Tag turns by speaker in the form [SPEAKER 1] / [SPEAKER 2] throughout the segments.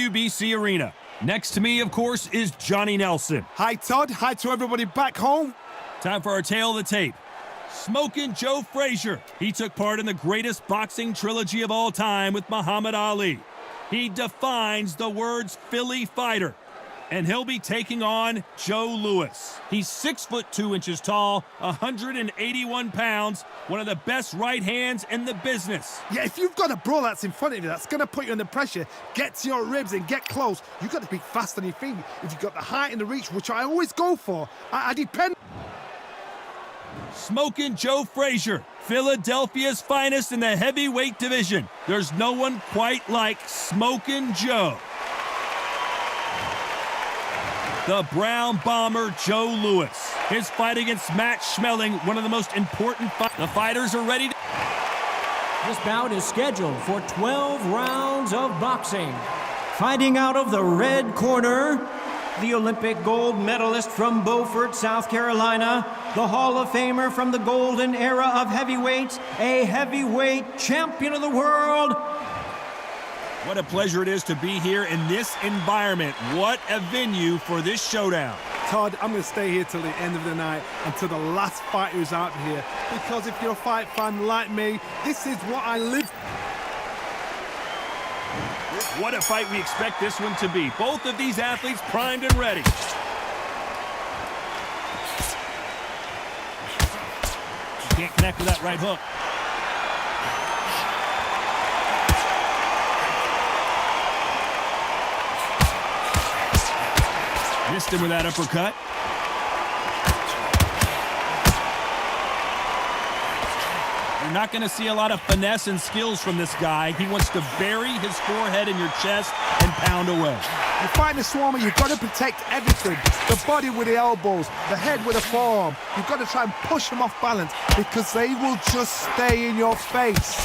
[SPEAKER 1] WBC Arena. Next to me, of course, is Johnny Nelson.
[SPEAKER 2] Hi, Todd. Hi to everybody back home.
[SPEAKER 1] Time for our tale of the tape. Smokin' Joe Frazier. He took part in the greatest boxing trilogy of all time with Muhammad Ali. He defines the words Philly fighter. And he'll be taking on Joe Louis. He's 6'2" tall, 181 pounds, one of the best right hands in the business.
[SPEAKER 2] Yeah, if you've got a bro that's in front of you that's going to put you under pressure, get to your ribs and get close, you've got to be fast on your feet. If you've got the height and the reach, which I always go for, I depend.
[SPEAKER 1] Smokin' Joe Frazier, Philadelphia's finest in the heavyweight division. There's no one quite like Smokin' Joe. The Brown Bomber Joe Louis. His fight against Matt Schmeling, one of the most important fights. The fighters are ready to...
[SPEAKER 3] This bout is scheduled for 12 rounds of boxing. Fighting out of the red corner, the Olympic gold medalist from Beaufort, South Carolina, the Hall of Famer from the golden era of heavyweights, a heavyweight champion of the world.
[SPEAKER 1] What a pleasure it is to be here in this environment. What a venue for this showdown.
[SPEAKER 2] Todd, I'm going to stay here till the end of the night, until the last fighter is out here. Because if you're a fight fan like me, this is what I live.
[SPEAKER 1] What a fight we expect this one to be. Both of these athletes primed and ready. Can't connect with that right hook. Missed him with that uppercut. You're not going to see a lot of finesse and skills from this guy. He wants to bury his forehead in your chest and pound away.
[SPEAKER 2] You're fighting a swarmer, you've got to protect everything. The body with the elbows, the head with the forearm. You've got to try and push them off balance because they will just stay in your face.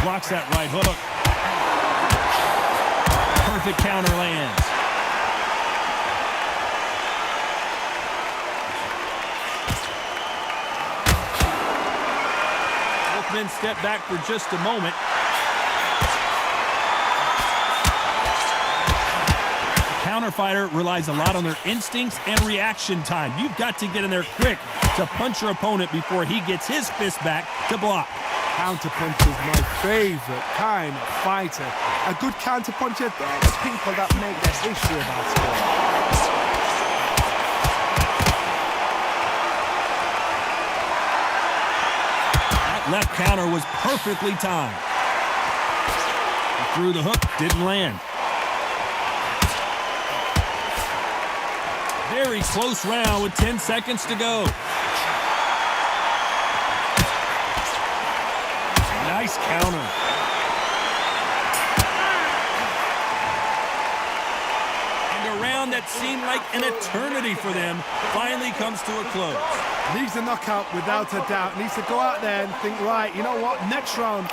[SPEAKER 1] Blocks that right hook. Perfect counter lands. Both men step back for just a moment. The counter fighter relies a lot on their instincts and reaction time. You've got to get in there quick to punch your opponent before he gets his fist back to block.
[SPEAKER 2] Counterpunch is my favorite kind of fighter. A good counterpuncher, they're the people that make their history about sport.
[SPEAKER 1] That left counter was perfectly timed. He threw the hook, didn't land. Very close round with 10 seconds to go. Nice counter. And a round that seemed like an eternity for them finally comes to a close.
[SPEAKER 2] Needs a knockout without a doubt. Needs to go out there and think, right, you know what, next round.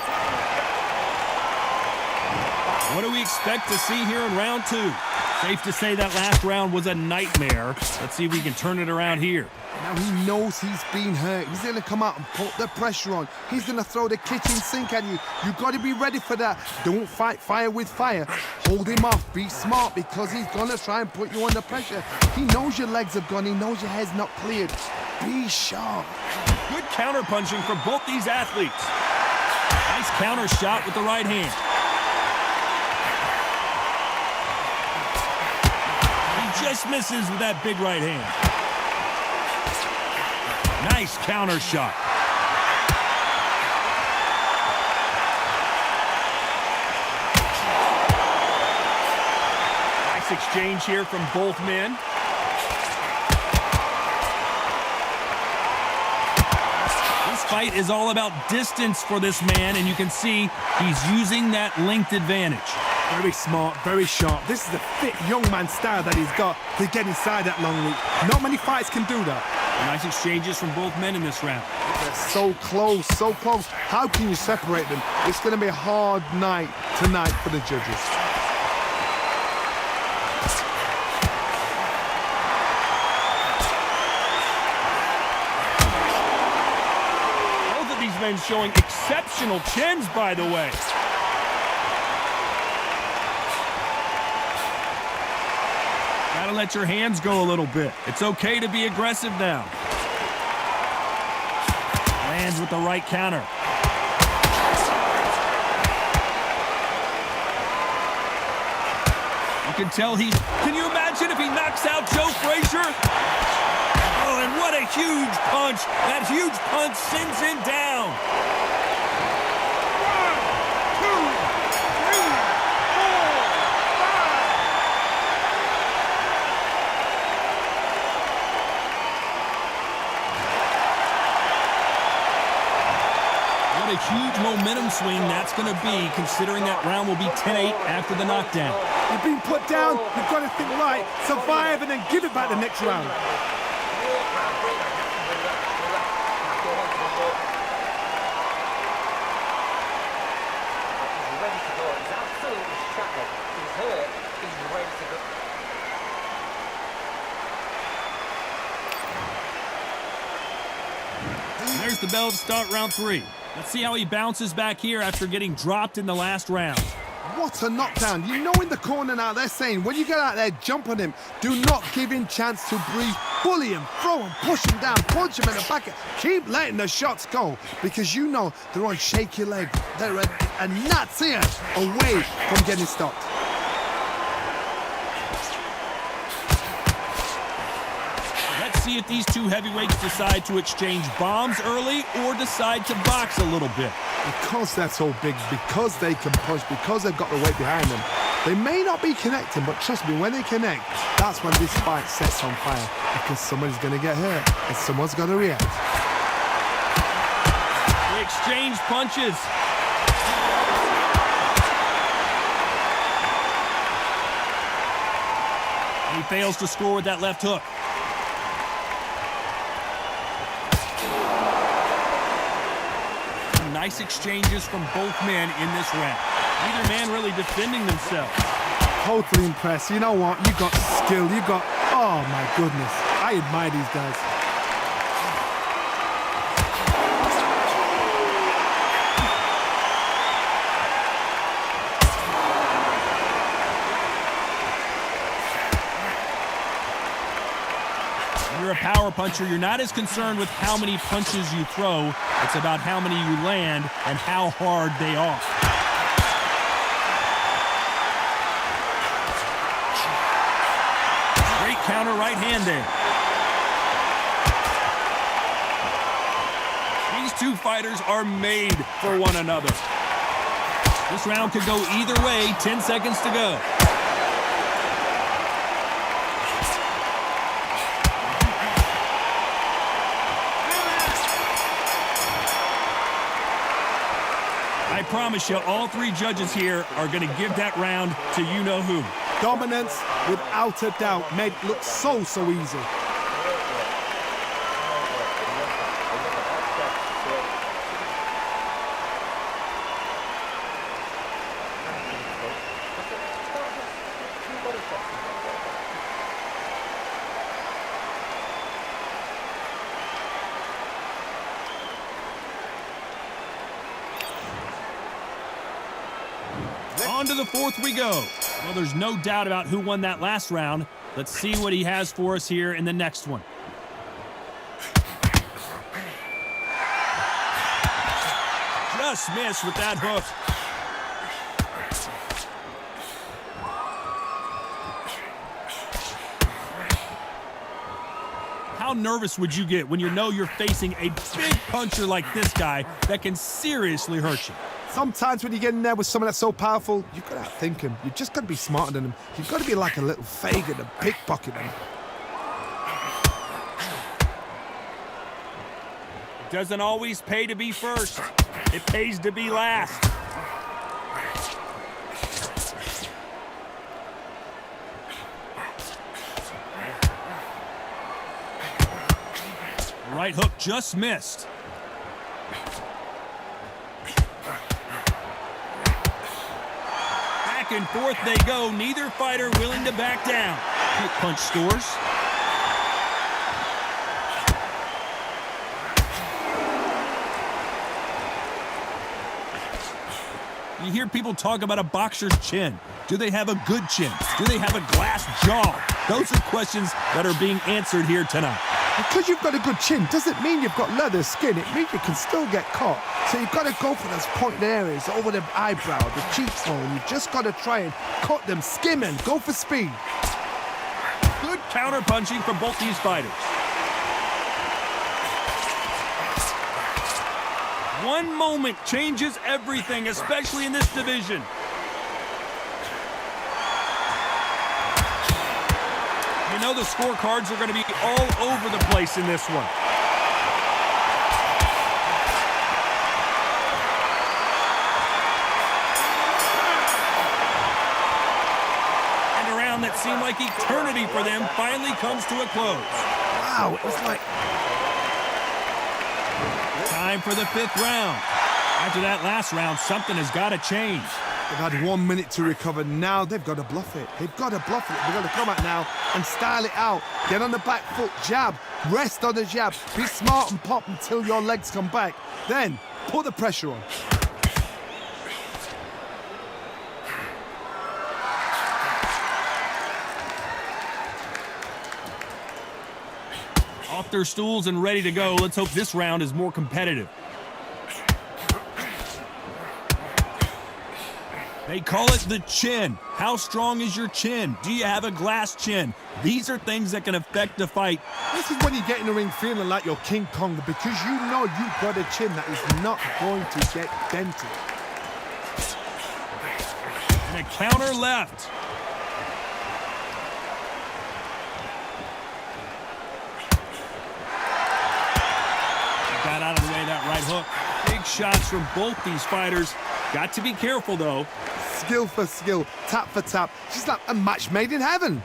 [SPEAKER 1] What do we expect to see here in round two? Safe to say that last round was a nightmare. Let's see if we can turn it around here.
[SPEAKER 2] Now he knows he's been hurt. He's going to come out and put the pressure on. He's going to throw the kitchen sink at you. You've got to be ready for that. Don't fight fire with fire. Hold him off. Be smart because he's going to try and put you under pressure. He knows your legs have gone. He knows your head's not cleared. Be sharp.
[SPEAKER 1] Good counter punching from both these athletes. Nice counter shot with the right hand. He just misses with that big right hand. Nice counter shot. Nice exchange here from both men. This fight is all about distance for this man, and you can see he's using that length advantage.
[SPEAKER 2] Very smart, very sharp. This is the fit young man style that he's got to get inside that long reach. Not many fights can do that.
[SPEAKER 1] Nice exchanges from both men in this round.
[SPEAKER 2] They're so close, so close. How can you separate them? It's going to be a hard night tonight for the judges.
[SPEAKER 1] friends showing exceptional chins, by the way. Gotta let your hands go a little bit. It's okay to be aggressive now. Lands with the right counter. You can tell he's... Can you imagine if he knocks out Joe Frazier? Oh, and what a huge punch. That huge punch sends him down. 1, 2, 3, 4, 5. What a huge momentum swing that's going to be, considering that round will be 10-8 after the knockdown.
[SPEAKER 2] You've been put down, you've got to think right, survive and then give it back the next round.
[SPEAKER 1] There's the bell to start round 3. Let's see how he bounces back here after getting dropped in the last round.
[SPEAKER 2] What a knockdown. You know in the corner now they're saying when you get out there, jump on him. Do not give him chance to breathe. Bully him, throw him, push him down, punch him in the back. Keep letting the shots go because you know they're on shaky legs. They're a gnat's ear away from getting stopped.
[SPEAKER 1] Let's see if these two heavyweights decide to exchange bombs early or decide to box a little bit.
[SPEAKER 2] Because they're so big, because they can punch, because they've got the weight behind them, they may not be connecting, but trust me, when they connect, that's when this fight sets on fire, because somebody's going to get hurt and someone's got to react.
[SPEAKER 1] They exchange punches. He fails to score with that left hook. Nice exchanges from both men in this round. Neither man really defending themselves.
[SPEAKER 2] Totally impressed. You know what? You got skill. You got... Oh, my goodness. I admire these guys.
[SPEAKER 1] When you're a power puncher, you're not as concerned with how many punches you throw. It's about how many you land and how hard they are. Great counter right hand there. These two fighters are made for one another. This round could go either way. 10 seconds to go. I promise you, all three judges here are going to give that round to you-know-who.
[SPEAKER 2] Dominance, without a doubt, made it look so easy.
[SPEAKER 1] On to the fourth we go. Well, there's no doubt about who won that last round. Let's see what he has for us here in the next one. Just missed with that hook. How nervous would you get when you know you're facing a big puncher like this guy that can seriously hurt you?
[SPEAKER 2] Sometimes when you get in there with someone that's so powerful, you've got to outthink him. You've just got to be smarter than him. You've got to be like a little Fagin and pickpocket him.
[SPEAKER 1] It doesn't always pay to be first. It pays to be last. Right hook just missed. Back and forth they go. Neither fighter willing to back down. Quick punch scores. You hear people talk about a boxer's chin. Do they have a good chin? Do they have a glass jaw? Those are questions that are being answered here tonight.
[SPEAKER 2] Because you've got a good chin doesn't mean you've got leather skin. It means you can still get caught. So you've got to go for those pointed areas over the eyebrow, the cheekbone. You've just got to try and cut them, skim them, go for speed.
[SPEAKER 1] Good counter-punching from both these fighters. One moment changes everything, especially in this division. You know the scorecards are going to be all over the place in this one. And a round that seemed like eternity for them finally comes to a close.
[SPEAKER 2] Wow, it was like...
[SPEAKER 1] Time for the 5th round. After that last round, something has got to change.
[SPEAKER 2] They've had 1 minute to recover. Now they've got to bluff it. They've got to bluff it. They've got to come out now and style it out. Get on the back foot, jab, rest on the jab. Be smart and pop until your legs come back. Then put the pressure on.
[SPEAKER 1] Off their stools and ready to go. Let's hope this round is more competitive. They call it the chin. How strong is your chin? Do you have a glass chin? These are things that can affect the fight.
[SPEAKER 2] This is when you get in the ring feeling like you're King Kong, because you know you've got a chin that is not going to get dented.
[SPEAKER 1] And a counter left. Got out of the way of that right hook. Big shots from both these fighters. Got to be careful, though.
[SPEAKER 2] Skill for skill, tap for tap. She's like a match made in heaven.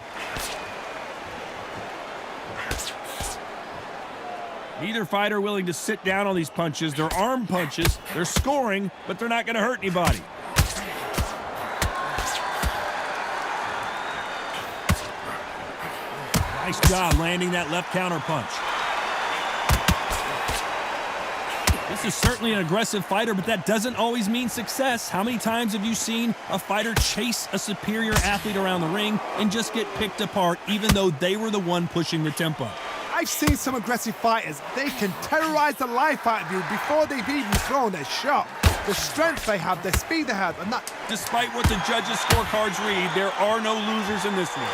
[SPEAKER 1] Neither fighter willing to sit down on these punches. They're arm punches. They're scoring, but they're not going to hurt anybody. Nice job landing that left counter punch. This is certainly an aggressive fighter, but that doesn't always mean success. How many times have you seen a fighter chase a superior athlete around the ring and just get picked apart, even though they were the one pushing the tempo?
[SPEAKER 2] I've seen some aggressive fighters. They can terrorize the life out of you before they've even thrown a shot. The strength they have, the speed they have, and that...
[SPEAKER 1] Despite what the judges' scorecards read, there are no losers in this one.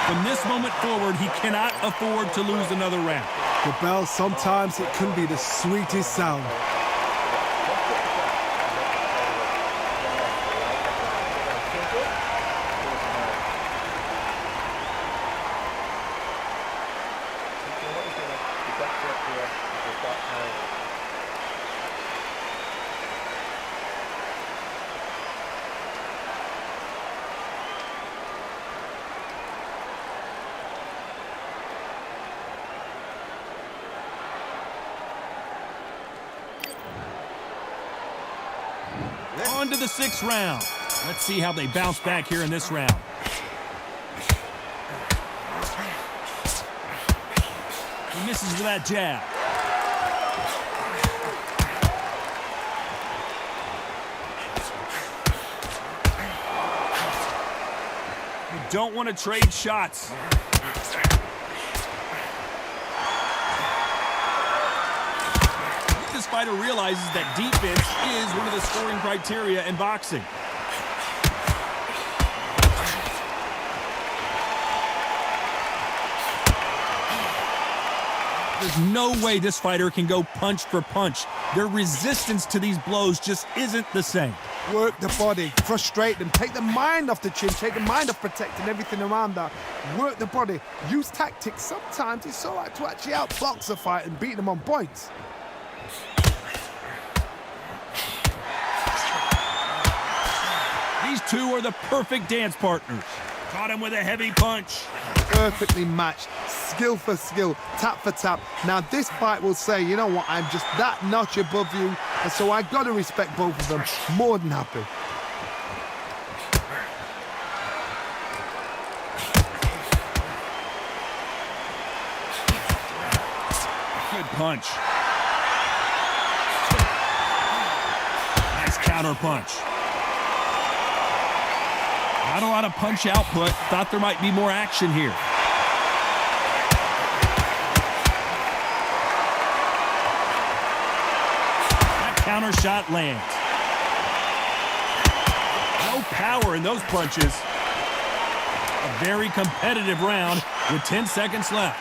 [SPEAKER 1] From this moment forward, he cannot afford to lose another round.
[SPEAKER 2] The bell, sometimes it can be the sweetest sound.
[SPEAKER 1] On to the 6th round. Let's see how they bounce back here in this round. He misses with that jab. You don't want to trade shots. This fighter realizes that defense is one of the scoring criteria in boxing. There's no way this fighter can go punch for punch. Their resistance to these blows just isn't the same.
[SPEAKER 2] Work the body, frustrate them, take the mind off the chin, take the mind off protecting everything around that. Work the body, use tactics. Sometimes it's all right to actually outbox a fight and beat them on points.
[SPEAKER 1] These two are the perfect dance partners. Caught him with a heavy punch.
[SPEAKER 2] Perfectly matched, skill for skill, tap for tap. Now this fight will say, you know what, I'm just that notch above you, and so I got to respect both of them. More than happy.
[SPEAKER 1] Good punch. Nice counter punch. Not a lot of punch output. Thought there might be more action here. That counter shot lands. No power in those punches. A very competitive round with 10 seconds left.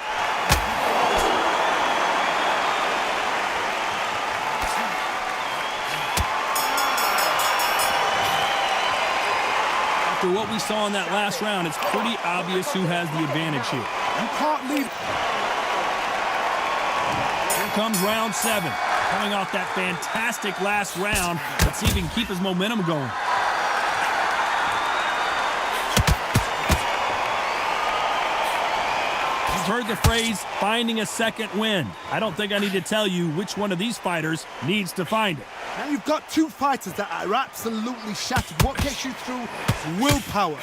[SPEAKER 1] After what we saw in that last round, it's pretty obvious who has the advantage here.
[SPEAKER 2] You can't leave.
[SPEAKER 1] Here comes round 7. Coming off that fantastic last round. Let's see if he can keep his momentum going. You've heard the phrase, finding a second wind. I don't think I need to tell you which one of these fighters needs to find it.
[SPEAKER 2] Now you've got two fighters that are absolutely shattered. What gets you through? Willpower.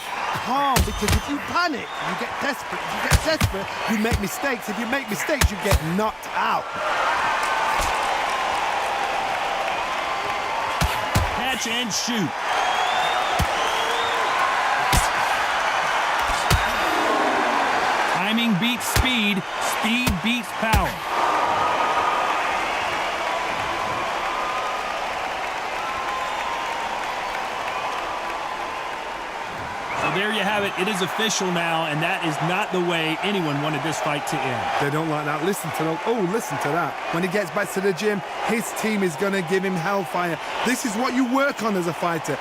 [SPEAKER 2] Calm, because if you panic, you get desperate. If you get desperate, you make mistakes. If you make mistakes, you get knocked out.
[SPEAKER 1] Catch and shoot. Timing beats speed. Speed beats power. So there you have it. It is official now, and that is not the way anyone wanted this fight to end.
[SPEAKER 2] They don't like that. Listen to them. Oh, listen to that. When he gets back to the gym, his team is going to give him hellfire. This is what you work on as a fighter.